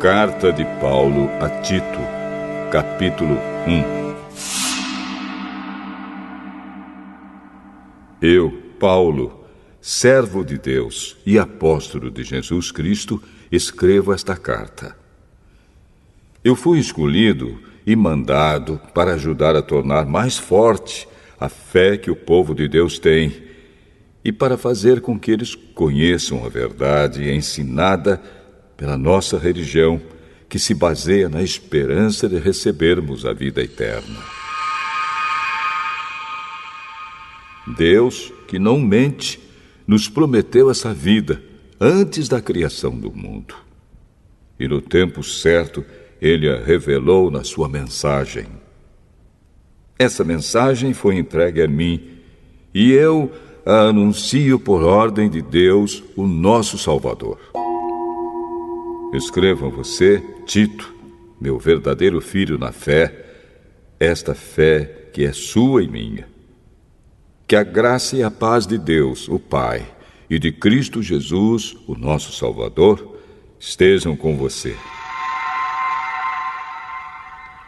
Carta de Paulo a Tito, capítulo 1. Eu, Paulo, servo de Deus e apóstolo de Jesus Cristo, escrevo esta carta. Eu fui escolhido e mandado para ajudar a tornar mais forte a fé que o povo de Deus tem e para fazer com que eles conheçam a verdade ensinada pela nossa religião, que se baseia na esperança de recebermos a vida eterna. Deus, que não mente, nos prometeu essa vida antes da criação do mundo. E no tempo certo, Ele a revelou na sua mensagem. Essa mensagem foi entregue a mim, e eu a anuncio por ordem de Deus, o nosso Salvador. Escrevo a você, Tito, meu verdadeiro filho na fé, esta fé que é sua e minha. Que a graça e a paz de Deus, o Pai, e de Cristo Jesus, o nosso Salvador, estejam com você.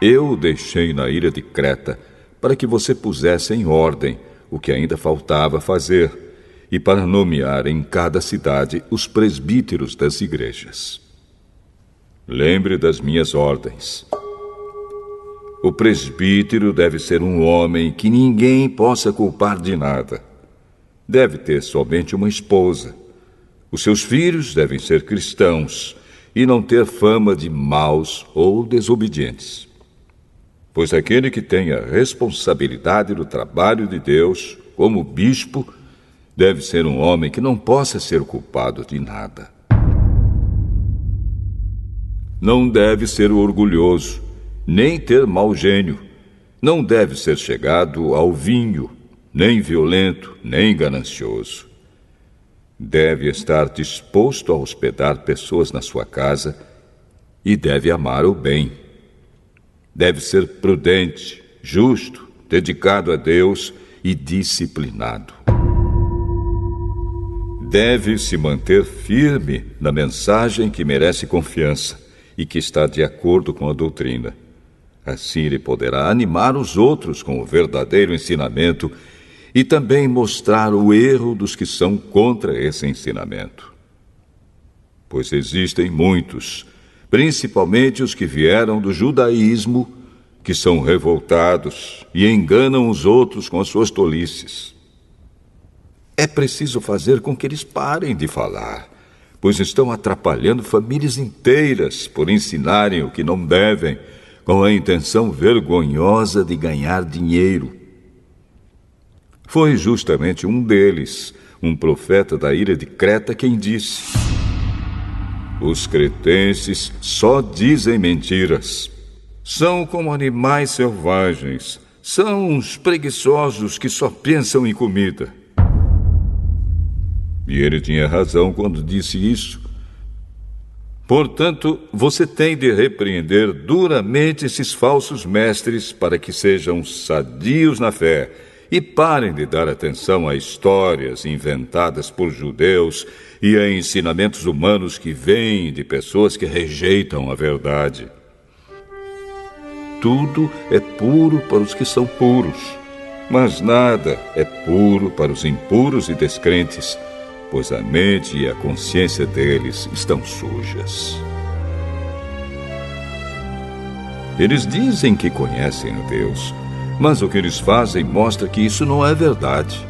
Eu o deixei na ilha de Creta para que você pusesse em ordem o que ainda faltava fazer e para nomear em cada cidade os presbíteros das igrejas. Lembre das minhas ordens. O presbítero deve ser um homem que ninguém possa culpar de nada. Deve ter somente uma esposa. Os seus filhos devem ser cristãos e não ter fama de maus ou desobedientes. Pois aquele que tem a responsabilidade do trabalho de Deus, como bispo, deve ser um homem que não possa ser culpado de nada. Não deve ser orgulhoso, nem ter mau gênio. Não deve ser chegado ao vinho, nem violento, nem ganancioso. Deve estar disposto a hospedar pessoas na sua casa e deve amar o bem. Deve ser prudente, justo, dedicado a Deus e disciplinado. Deve se manter firme na mensagem que merece confiança e que está de acordo com a doutrina. Assim ele poderá animar os outros com o verdadeiro ensinamento e também mostrar o erro dos que são contra esse ensinamento. Pois existem muitos, principalmente os que vieram do judaísmo, que são revoltados e enganam os outros com as suas tolices. É preciso fazer com que eles parem de falar, pois estão atrapalhando famílias inteiras por ensinarem o que não devem, com a intenção vergonhosa de ganhar dinheiro. Foi justamente um deles, um profeta da ilha de Creta, quem disse: os cretenses só dizem mentiras. São como animais selvagens. São uns preguiçosos que só pensam em comida. E ele tinha razão quando disse isso. Portanto, você tem de repreender duramente esses falsos mestres para que sejam sadios na fé e parem de dar atenção a histórias inventadas por judeus e a ensinamentos humanos que vêm de pessoas que rejeitam a verdade. Tudo é puro para os que são puros, mas nada é puro para os impuros e descrentes, pois a mente e a consciência deles estão sujas. Eles dizem que conhecem a Deus, mas o que eles fazem mostra que isso não é verdade.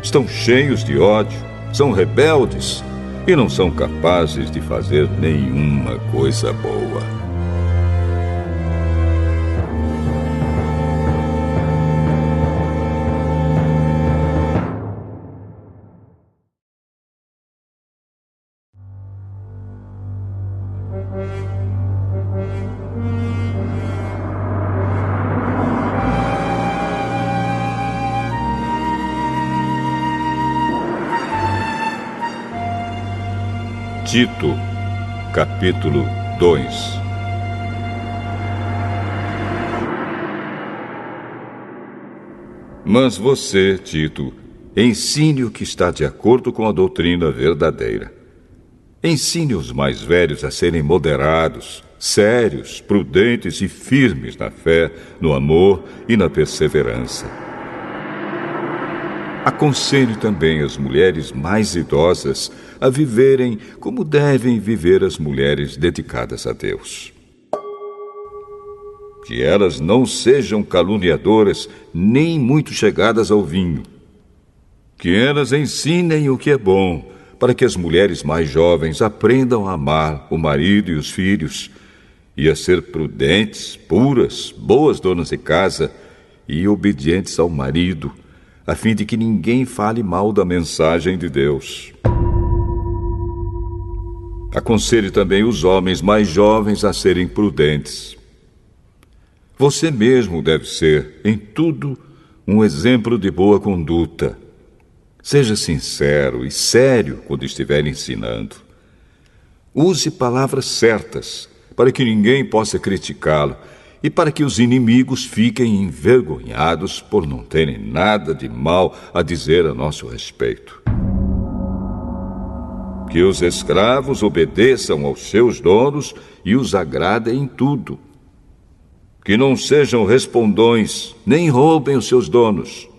Estão cheios de ódio, são rebeldes e não são capazes de fazer nenhuma coisa boa. Tito, capítulo 2. Mas você, Tito, ensine o que está de acordo com a doutrina verdadeira. Ensine os mais velhos a serem moderados, sérios, prudentes e firmes na fé, no amor e na perseverança. Aconselhe também as mulheres mais idosas a viverem como devem viver as mulheres dedicadas a Deus. Que elas não sejam caluniadoras nem muito chegadas ao vinho. Que elas ensinem o que é bom, para que as mulheres mais jovens aprendam a amar o marido e os filhos, e a ser prudentes, puras, boas donas de casa e obedientes ao marido, a fim de que ninguém fale mal da mensagem de Deus. Aconselhe também os homens mais jovens a serem prudentes. Você mesmo deve ser, em tudo, um exemplo de boa conduta. Seja sincero e sério quando estiver ensinando. Use palavras certas, para que ninguém possa criticá-lo e para que os inimigos fiquem envergonhados por não terem nada de mal a dizer a nosso respeito. Que os escravos obedeçam aos seus donos e os agradem em tudo. Que não sejam respondões, nem roubem os seus donos.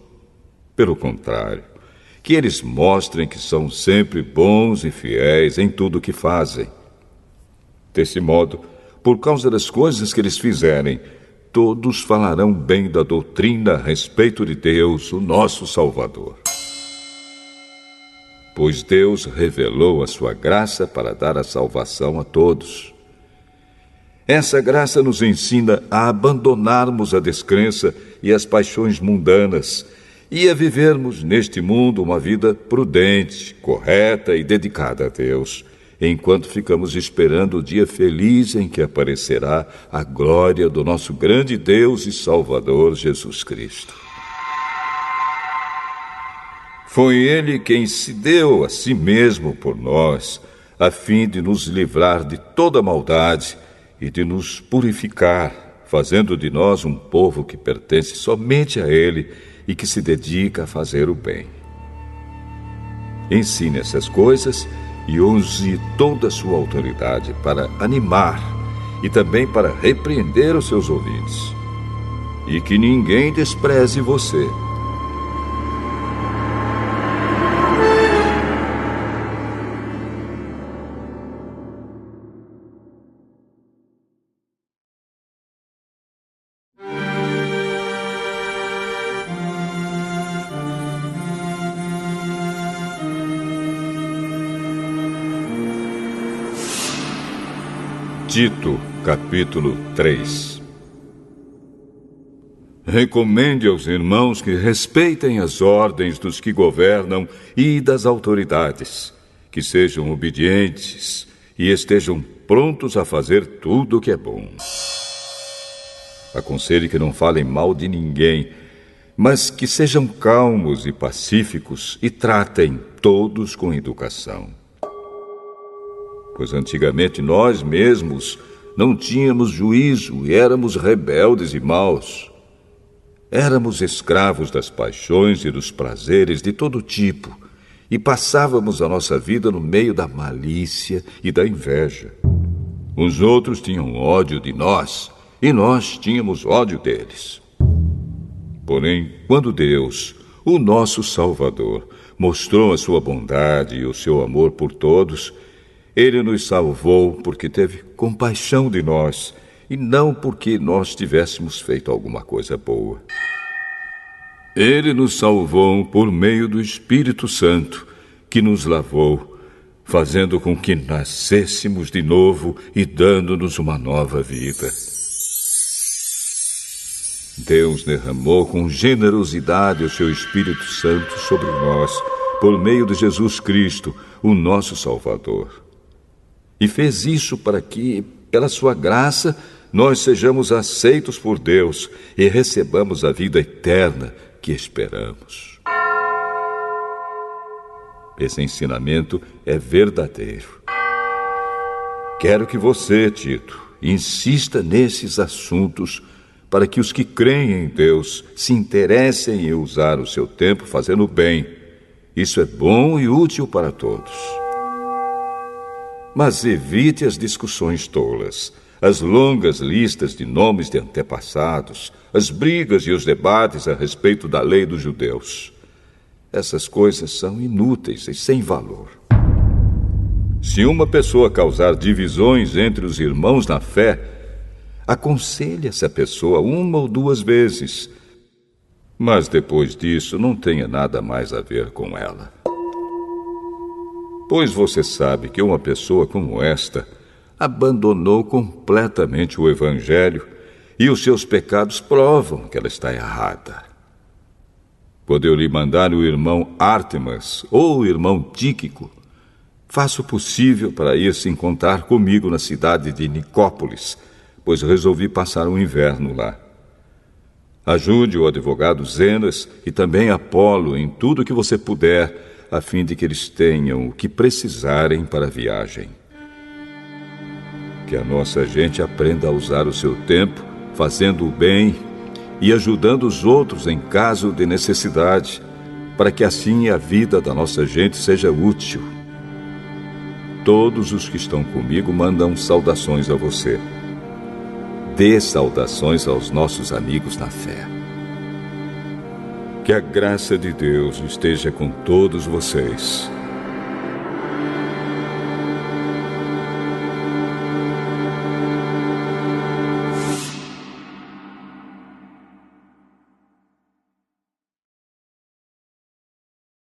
Pelo contrário, que eles mostrem que são sempre bons e fiéis em tudo o que fazem. Desse modo, por causa das coisas que eles fizerem, todos falarão bem da doutrina a respeito de Deus, o nosso Salvador. Pois Deus revelou a sua graça para dar a salvação a todos. Essa graça nos ensina a abandonarmos a descrença e as paixões mundanas e a vivermos neste mundo uma vida prudente, correta e dedicada a Deus, enquanto ficamos esperando o dia feliz em que aparecerá a glória do nosso grande Deus e Salvador Jesus Cristo. Foi Ele quem se deu a si mesmo por nós, a fim de nos livrar de toda maldade e de nos purificar, fazendo de nós um povo que pertence somente a Ele e que se dedica a fazer o bem. Ensine essas coisas e use toda a sua autoridade para animar e também para repreender os seus ouvintes. E que ninguém despreze você. Tito, capítulo 3. Recomende aos irmãos que respeitem as ordens dos que governam e das autoridades, que sejam obedientes e estejam prontos a fazer tudo o que é bom. Aconselhe que não falem mal de ninguém, mas que sejam calmos e pacíficos e tratem todos com educação. Pois antigamente nós mesmos não tínhamos juízo e éramos rebeldes e maus. Éramos escravos das paixões e dos prazeres de todo tipo e passávamos a nossa vida no meio da malícia e da inveja. Os outros tinham ódio de nós e nós tínhamos ódio deles. Porém, quando Deus, o nosso Salvador, mostrou a sua bondade e o seu amor por todos, Ele nos salvou porque teve compaixão de nós e não porque nós tivéssemos feito alguma coisa boa. Ele nos salvou por meio do Espírito Santo, que nos lavou, fazendo com que nascêssemos de novo e dando-nos uma nova vida. Deus derramou com generosidade o seu Espírito Santo sobre nós, por meio de Jesus Cristo, o nosso Salvador. E fez isso para que, pela sua graça, nós sejamos aceitos por Deus e recebamos a vida eterna que esperamos. Esse ensinamento é verdadeiro. Quero que você, Tito, insista nesses assuntos para que os que creem em Deus se interessem em usar o seu tempo fazendo o bem. Isso é bom e útil para todos. Mas evite as discussões tolas, as longas listas de nomes de antepassados, as brigas e os debates a respeito da lei dos judeus. Essas coisas são inúteis e sem valor. Se uma pessoa causar divisões entre os irmãos na fé, aconselhe essa pessoa 1 ou 2 vezes, mas depois disso não tenha nada mais a ver com ela. Pois você sabe que uma pessoa como esta abandonou completamente o Evangelho e os seus pecados provam que ela está errada. Quando eu lhe mandar o irmão Ártemas ou o irmão Tíquico, faça o possível para ir se encontrar comigo na cidade de Nicópolis, pois resolvi passar o inverno lá. Ajude o advogado Zenas e também Apolo em tudo o que você puder, a fim de que eles tenham o que precisarem para a viagem. Que a nossa gente aprenda a usar o seu tempo, fazendo o bem e ajudando os outros em caso de necessidade, para que assim a vida da nossa gente seja útil. Todos os que estão comigo mandam saudações a você. Dê saudações aos nossos amigos na fé. Que a graça de Deus esteja com todos vocês.